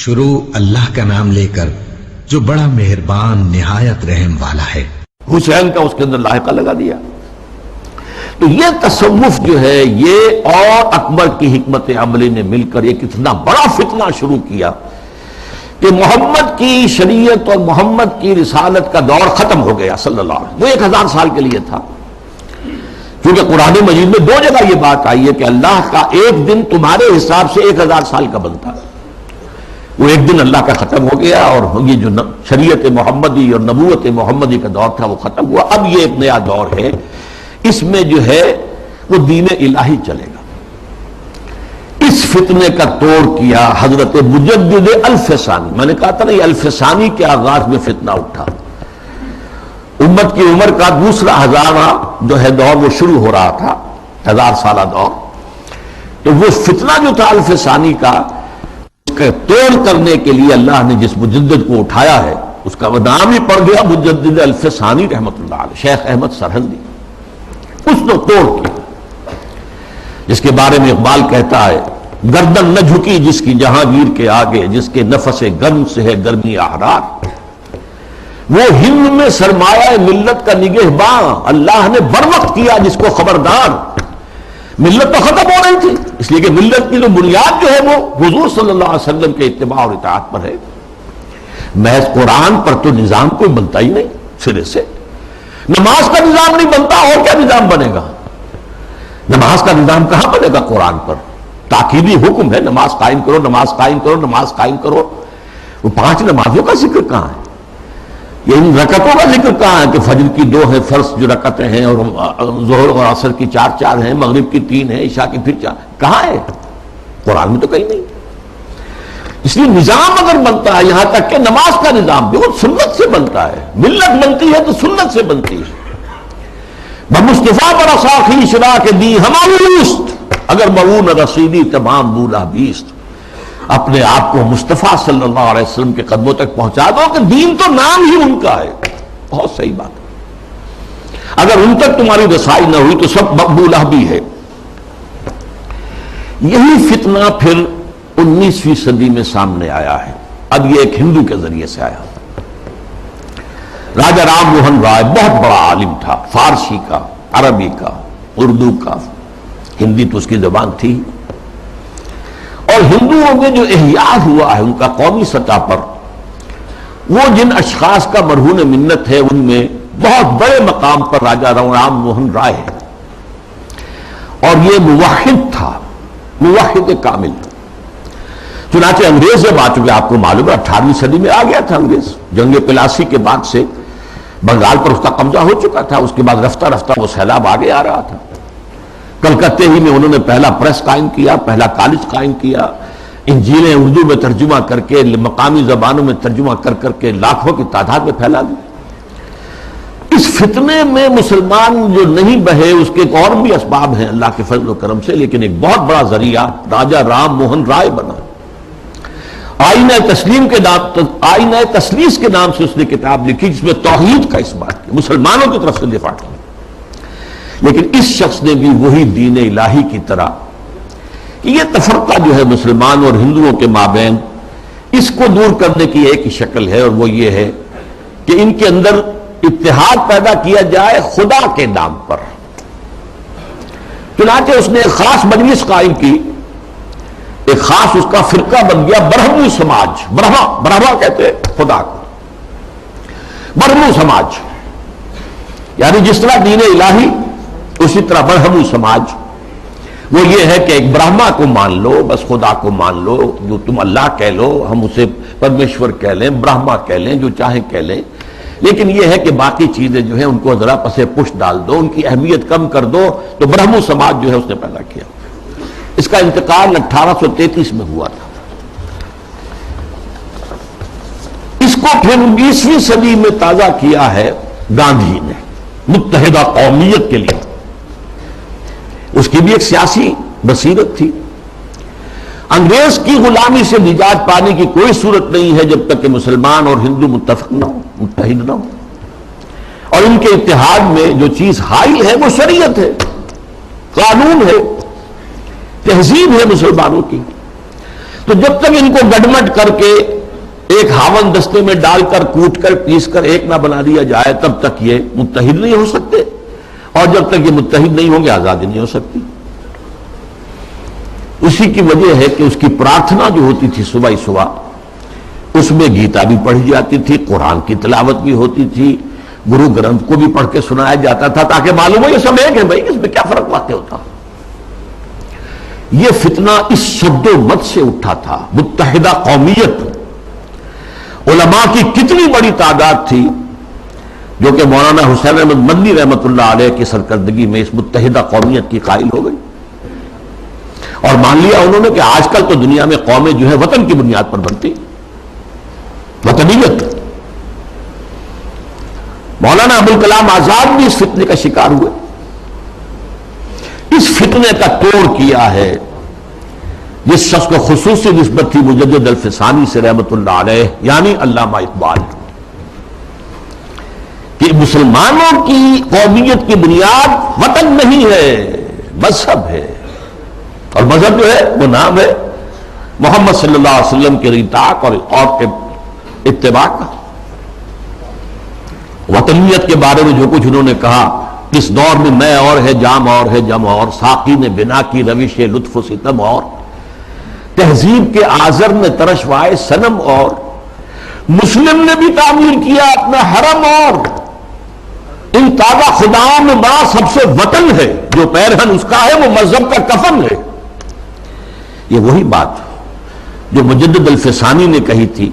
شروع اللہ کا نام لے کر جو بڑا مہربان نہایت رحم والا ہے۔ حسین کا اس کے اندر لاحقہ لگا دیا۔ تو یہ تصوف جو ہے یہ اور اکبر کی حکمت عملی نے مل کر ایک اتنا بڑا فتنہ شروع کیا کہ محمد کی شریعت اور محمد کی رسالت کا دور ختم ہو گیا صلی اللہ علیہ وسلم۔ وہ 1000 سال کے لیے تھا، کیونکہ قرآن مجید میں 2 جگہ یہ بات آئی ہے کہ اللہ کا ایک دن تمہارے حساب سے 1000 سال کا بنتا ہے۔ وہ ایک دن اللہ کا ختم ہو گیا اور یہ جو شریعت محمدی اور نبوت محمدی کا دور تھا وہ ختم ہوا۔ اب یہ ایک نیا دور ہے، اس میں جو ہے وہ دین الہی چلے گا۔ اس فتنے کا توڑ کیا حضرت مجدد الف ثانی۔ میں نے کہا تھا نا یہ الف ثانی کے آغاز میں فتنہ اٹھا، امت کی عمر کا دوسرا ہزارہ جو ہے دور وہ شروع ہو رہا تھا، 1000 سالہ دور۔ تو وہ فتنہ جو تھا الف ثانی کا، اس کا توڑ کرنے کے لیے اللہ نے جس مجدد کو اٹھایا ہے اس کا وہ نام ہی پڑ گیا مجدد الف ثانی رحمۃ اللہ علیہ، شیخ احمد سرہندی۔ اس نے توڑ کیا، جس کے بارے میں اقبال کہتا ہے گردن نہ جھکی جس کی جہانگیر کے آگے، جس کے نفس گرم سے ہے گرمی احرار۔ وہ ہند میں سرمایہ ملت کا نگہباں، اللہ نے بر وقت کیا جس کو خبردار۔ ملت تو ختم ہو رہی تھی، اس لیے کہ ملت کی جو بنیاد جو ہے وہ حضور صلی اللہ علیہ وسلم کے اتباع اور اطاعت پر ہے۔ محض قرآن پر تو نظام کوئی بنتا ہی نہیں سرے سے۔ نماز کا نظام نہیں بنتا، اور کیا نظام بنے گا؟ نماز کا نظام کہاں بنے گا قرآن پر؟ تاکیدی حکم ہے نماز قائم کرو، نماز قائم کرو، نماز قائم کرو۔ وہ 5 نمازوں کا ذکر کہاں ہے؟ یہ ان رکعتوں کا ذکر کہاں ہے کہ فجر کی 2 ہیں فرض جو رکعتیں ہیں، اور ظہر اور عصر کی 4 ہیں، مغرب کی 3 ہیں، عشاء کی پھر 4؟ کہاں ہے؟ قرآن میں تو کہیں نہیں۔ اس لیے نظام اگر بنتا ہے، یہاں تک کہ نماز کا نظام بھی وہ سنت سے بنتا ہے۔ ملت بنتی ہے تو سنت سے بنتی ہے۔ بمصطفیٰ پر اساخی شرا کے دی ہماوست، اگر مؤون رسیدی تمام بولا بیست۔ اپنے آپ کو مصطفیٰ صلی اللہ علیہ وسلم کے قدموں تک پہنچا دو کہ دین تو نام ہی ان کا ہے۔ بہت صحیح بات ہے، اگر ان تک تمہاری رسائی نہ ہوئی تو سب مقبولہ بھی ہے۔ یہی فتنہ پھر 19ویں صدی میں سامنے آیا ہے۔ اب یہ ایک ہندو کے ذریعے سے آیا۔ راجہ رام موہن رائے بہت بڑا عالم تھا، فارسی کا، عربی کا، اردو کا، ہندی تو اس کی زبان تھی۔ اور ہندوؤں میں جو احیاء ہوا ہے ان کا قومی سطح پر، وہ جن اشخاص کا مرہون منت ہے ان میں بہت بڑے مقام پر راجہ رام موہن رائے ہے۔ اور یہ موحد تھا، موحد کامل۔ چنانچہ انگریز جب آ چکے، آپ کو معلوم ہے 18ویں صدی میں آ گیا تھا انگریز، جنگ پلاسی کے بعد سے بنگال پر اس کا قبضہ ہو چکا تھا۔ اس کے بعد رفتہ رفتہ وہ سیلاب آگے آ رہا تھا۔ کلکتے ہی میں انہوں نے پہلا پریس قائم کیا، پہلا کالج قائم کیا، انجیلیں اردو میں ترجمہ کر کے، مقامی زبانوں میں ترجمہ کر کر کے لاکھوں کی تعداد میں پھیلا دی۔ اس فتنے میں مسلمان جو نہیں بہے، اس کے اور بھی اسباب ہیں اللہ کے فضل و کرم سے، لیکن ایک بہت بڑا ذریعہ راجہ رام موہن رائے بنا۔ آئینہ تسلیم کے نام، آئینہ تسلیس کے نام سے اس نے کتاب لکھی جس میں توحید کا اس بات کیا، مسلمانوں کی طرف سے دفاع کیا۔ لیکن اس شخص نے بھی وہی دین الہی کی طرح کہ یہ تفرقہ جو ہے مسلمان اور ہندوؤں کے مابین، اس کو دور کرنے کی ایک ہی شکل ہے، اور وہ یہ ہے کہ ان کے اندر اتحاد پیدا کیا جائے خدا کے نام پر۔ چنانچہ اس نے ایک خاص مجلس قائم کی، ایک خاص اس کا فرقہ بن گیا برہمو سماج۔ برہما کہتے ہیں خدا کو، برہمو سماج یعنی جس طرح دین الہی اسی طرح برہمو سماج۔ وہ یہ ہے کہ ایک برہما کو مان لو، بس خدا کو مان لو، جو تم اللہ کہہ لو، ہم اسے پرمیشور کہہ لیں، برہما کہہ لیں، جو چاہیں کہہ لیں، لیکن یہ ہے کہ باقی چیزیں جو ہیں ان کو ذرا پسے پش ڈال دو، ان کی اہمیت کم کر دو۔ تو برہمو سماج جو ہے اس نے پیدا کیا۔ اس کا انتقال 1833 میں ہوا تھا۔ اس کو پھر 19ویں صدی میں تازہ کیا ہے گاندھی نے، متحدہ قومیت کے لیے۔ اس کی بھی ایک سیاسی بصیرت تھی۔ انگریز کی غلامی سے نجات پانے کی کوئی صورت نہیں ہے جب تک کہ مسلمان اور ہندو متفق نہ ہو، متحد نہ ہو، اور ان کے اتحاد میں جو چیز حائل ہے وہ شریعت ہے، قانون ہے، تہذیب ہے مسلمانوں کی۔ تو جب تک ان کو گڈمٹ کر کے ایک ہاون دستے میں ڈال کر کوٹ کر پیس کر ایک نہ بنا دیا جائے تب تک یہ متحد نہیں ہو سکتے، اور جب تک یہ متحد نہیں ہوں گے آزادی نہیں ہو سکتی۔ اسی کی وجہ ہے کہ اس کی پرارتھنا جو ہوتی تھی صبح ہی صبح، اس میں گیتا بھی پڑھی جاتی تھی، قرآن کی تلاوت بھی ہوتی تھی، گرو گرنتھ کو بھی پڑھ کے سنایا جاتا تھا، تاکہ معلوم ہو یہ سب ایک ہے بھائی، اس میں کیا فرق واقع ہوتا۔ یہ فتنہ اس شد و مت سے اٹھا تھا، متحدہ قومیت۔ علماء کی کتنی بڑی تعداد تھی جو کہ مولانا حسین احمد مدنی رحمۃ اللہ علیہ کی سرکردگی میں اس متحدہ قومیت کی قائل ہو گئی، اور مان لیا انہوں نے کہ آج کل تو دنیا میں قومیں جو ہے وطن کی بنیاد پر بنتی، وطنیت۔ مولانا ابوالکلام آزاد بھی اس فتنے کا شکار ہوئے۔ اس فتنے کا توڑ کیا ہے جس شخص کو خصوصی نسبت تھی مجدد الفسانی سے رحمت اللہ علیہ، یعنی علامہ اقبال، کہ مسلمانوں کی قومیت کی بنیاد وطن نہیں ہے، مذہب ہے، اور مذہب جو ہے وہ نام ہے محمد صلی اللہ علیہ وسلم کے اطاعت اور اتباع کا۔ وطنیت کے بارے میں جو کچھ انہوں نے کہا، اس دور میں میں اور ہے، جام اور ہے، جم اور، ساقی نے بنا کی روش لطف و ستم اور، تہذیب کے آزر نے ترشوائے صنم اور، مسلم نے بھی تعمیر کیا اپنا حرم اور، ان تازہ خداؤں میں بڑا سب سے وطن ہے، جو پیرہن اس کا ہے وہ مذہب کا کفن ہے۔ یہ وہی بات جو مجدد الفسانی نے کہی تھی،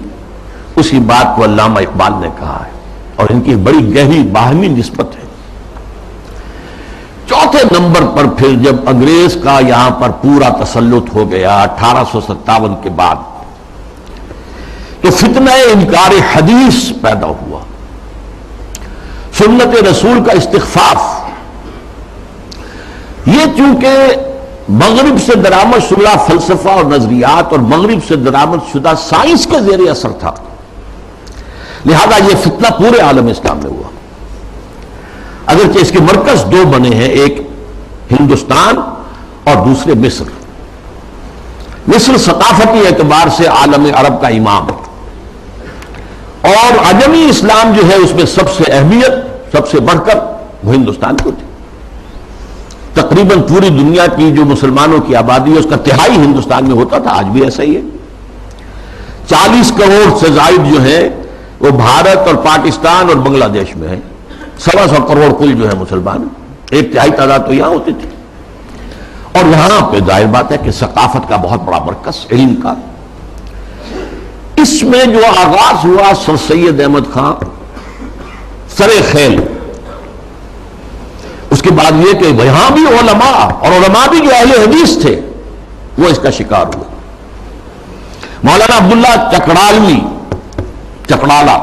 اسی بات کو علامہ اقبال نے کہا ہے، اور ان کی بڑی گہری باہمی نسبت ہے۔ چوتھے نمبر پر پھر جب انگریز کا یہاں پر پورا تسلط ہو گیا 1857 کے بعد، تو فتنہ انکار حدیث پیدا ہوا، سنت رسول کا استخفاف۔ یہ چونکہ مغرب سے درآمد شدہ فلسفہ اور نظریات اور مغرب سے درآمد شدہ سائنس کے زیر اثر تھا، لہذا یہ فتنہ پورے عالم اسلام میں ہوا، اگرچہ اس کے مرکز دو بنے ہیں، ایک ہندوستان اور دوسرے مصر۔ مصر ثقافتی اعتبار سے عالم عرب کا امام، اور عجمی اسلام جو ہے اس میں سب سے اہمیت سب سے بڑھ کر وہ ہندوستان کو تھی۔ تقریباً پوری دنیا کی جو مسلمانوں کی آبادی ہے اس کا تہائی ہندوستان میں ہوتا تھا، آج بھی ایسا ہی ہے۔ 40 کروڑ سے زائد جو ہے وہ بھارت اور پاکستان اور بنگلہ دیش میں ہے، 125 کروڑ کل جو ہے مسلمان، ایک تہائی تعداد تو یہاں ہوتی تھی، اور یہاں پہ ظاہر بات ہے کہ ثقافت کا بہت بڑا مرکز، علم کا۔ اس میں جو آغاز ہوا سر سید احمد خان سر خیل، اس کے بعد یہ کہ یہاں بھی علماء، اور علماء بھی جو اہل حدیث تھے، وہ اس کا شکار ہوئے۔ مولانا عبداللہ چکڑالوی، چکڑالہ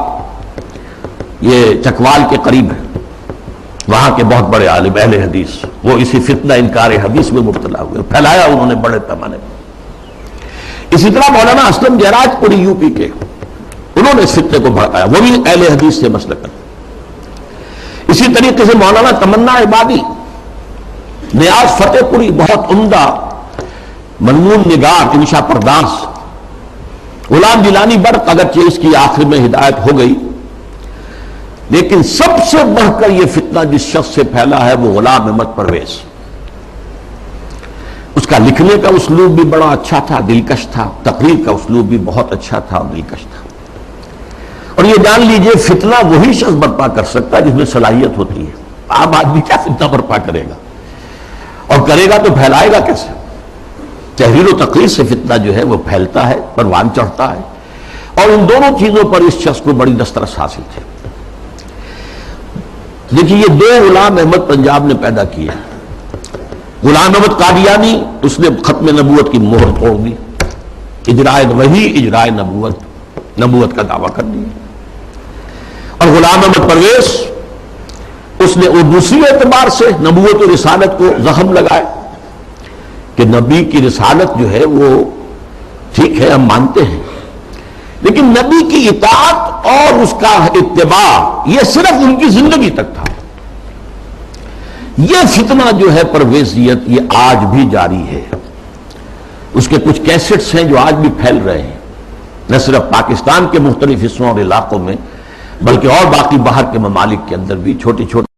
یہ چکوال کے قریب ہے، وہاں کے بہت بڑے عالم اہل حدیث، وہ اسی فتنہ انکار حدیث میں مبتلا ہوئے، پھیلایا انہوں نے بڑے پیمانے پر۔ اسی طرح مولانا اسلم جیراج پوری یو پی کے، انہوں نے اس فتنے کو بھڑکایا، وہ بھی اہل حدیث سے مسلک۔ اسی طریقے سے مولانا تمنا عبادی، نیاز فتح پوری، بہت عمدہ منمون نگار، انشا پرداس۔ غلام جیلانی برق، اگرچہ اس کی آخر میں ہدایت ہو گئی، لیکن سب سے بڑھ کر یہ فتنہ جس شخص سے پھیلا ہے وہ غلام احمد پرویز۔ اس کا لکھنے کا اسلوب بھی بڑا اچھا تھا، دلکش تھا، تقریر کا اسلوب بھی بہت اچھا تھا اور دلکش تھا۔ اور یہ جان لیجئے فتنہ وہی شخص برپا کر سکتا ہے جس میں صلاحیت ہوتی ہے۔ عام آدمی کیا فتنہ برپا کرے گا، اور کرے گا تو پھیلائے گا کیسے؟ تحریر و تقریر سے فتنہ جو ہے وہ پھیلتا ہے، پروان چڑھتا ہے، اور ان دونوں چیزوں پر اس شخص کو بڑی دسترس حاصل تھی۔ دیکھیے یہ دو غلام احمد پنجاب نے پیدا کیا۔ غلام احمد قادیانی، اس نے ختم نبوت کی مہر توڑ دی، اجرائے وحی، اجرائے نبوت کا دعویٰ کر دیا۔ اور غلام احمد پرویز، اس نے اور دوسری اعتبار سے نبوت و رسالت کو زخم لگائے کہ نبی کی رسالت جو ہے وہ ٹھیک ہے، ہم مانتے ہیں، لیکن نبی کی اطاعت اور اس کا اتباع یہ صرف ان کی زندگی تک تھا۔ یہ فتنہ جو ہے پرویزیت، یہ آج بھی جاری ہے، اس کے کچھ کیسٹس ہیں جو آج بھی پھیل رہے ہیں، نہ صرف پاکستان کے مختلف حصوں اور علاقوں میں بلکہ اور باقی باہر کے ممالک کے اندر بھی چھوٹی چھوٹی